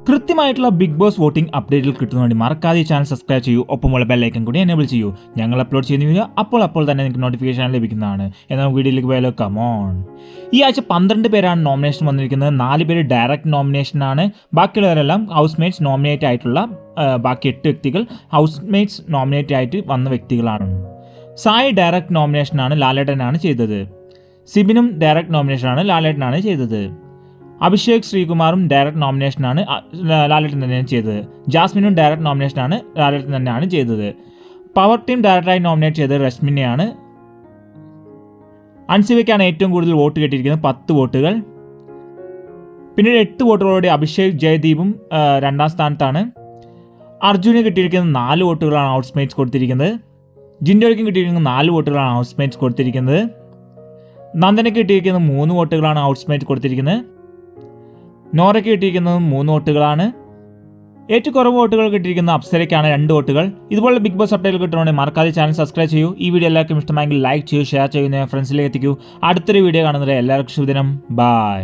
കൃത്യമായിട്ടുള്ള big boss voting അപ്ഡേറ്റുകൾ കിട്ടുന്ന വേണ്ടി മറക്കാതെ ഈ ചാനൽ സബ്സ്ക്രൈബ് ചെയ്യൂ, ഒപ്പമുള്ള ബെല്ലൈക്കൺ കൂടി എനേബിൾ ചെയ്യൂ. ഞങ്ങൾ അപ്ലോഡ് ചെയ്യുന്ന വീഡിയോ അപ്പോൾ തന്നെ നിങ്ങൾക്ക് നോട്ടിഫിക്കേഷൻ ലഭിക്കുന്നതാണ്. എന്നാൽ വീഡിയോയിലേക്ക് പോയാലോ, കമോൺ. ഈ ആഴ്ച 12 പേരാണ് നോമിനേഷൻ വന്നിരിക്കുന്നത്. 4 പേര് ഡയറക്റ്റ് നോമിനേഷനാണ്. ബാക്കിയുള്ളവരെല്ലാം ഹൗസ് മേറ്റ്സ് നോമിനേറ്റ് ആയിട്ടുള്ള ബാക്കി 8 വ്യക്തികൾ ഹൗസ് മേറ്റ്സ് നോമിനേറ്റ് ആയിട്ട് വന്ന വ്യക്തികളാണ്. സായി ഡയറക്റ്റ് നോമിനേഷനാണ് ലാലേട്ടനാണ് ചെയ്തത്. സിബിനും ഡയറക്റ്റ് നോമിനേഷനാണ് ലാലേട്ടനാണ് ചെയ്തത്. അഭിഷേക് ശ്രീകുമാറും ഡയറക്റ്റ് നോമിനേഷനാണ് ലാലേട്ടൻ തന്നെയാണ് ചെയ്തത്. ജാസ്മിനും ഡയറക്റ്റ് നോമിനേഷനാണ് ലാലേട്ടൻ തന്നെയാണ് ചെയ്തത്. പവർ ടീം ഡയറക്റ്റായി നോമിനേറ്റ് ചെയ്തത് രശ്മിനെയാണ്. അൻസിബയ്ക്കാണ് ഏറ്റവും കൂടുതൽ വോട്ട് കിട്ടിയിരിക്കുന്നത്, 10 വോട്ടുകൾ. പിന്നീട് 8 വോട്ടുകളോടെ അഭിഷേക് ജയദീപും 2ാം സ്ഥാനത്താണ്. അർജുന് കിട്ടിയിരിക്കുന്നത് 4 വോട്ടുകളാണ് ഹൗസ് മേറ്റ്സ് കൊടുത്തിരിക്കുന്നത്. ജിൻഡോയ്ക്കും കിട്ടിയിരിക്കുന്നത് 4 വോട്ടുകളാണ് ഹൗസ് മേറ്റ്സ് കൊടുത്തിരിക്കുന്നത്. നന്ദനയ്ക്ക് കിട്ടിയിരിക്കുന്നത് 3 വോട്ടുകളാണ് ഹൗസ് മേറ്റ്സ് കൊടുത്തിരിക്കുന്നത്. നോറയ്ക്ക് കിട്ടിയിരിക്കുന്നത് 3 വോട്ടുകളാണ്. ഏറ്റവും കുറവ് വോട്ടുകൾ കിട്ടിയിരിക്കുന്ന അപ്സരയ്ക്കാണ് 2 വോട്ടുകൾ. ഇതുപോലെ ബിഗ് ബോസ് അപ്ഡേറ്റ് കിട്ടണമെങ്കിൽ മറക്കാതെ ചാനൽ സബ്സ്ക്രൈബ് ചെയ്യൂ. ഈ വീഡിയോ എല്ലാവർക്കും ഇഷ്ടമായെങ്കിൽ ലൈക്ക് ചെയ്യൂ, ഷെയർ ചെയ്യുന്ന ഫ്രണ്ട്സിലേക്ക് എത്തിക്കൂ. അടുത്തൊരു വീഡിയോ കാണുന്നത് എല്ലാവർക്കും ശുഭദിനം. ബൈ.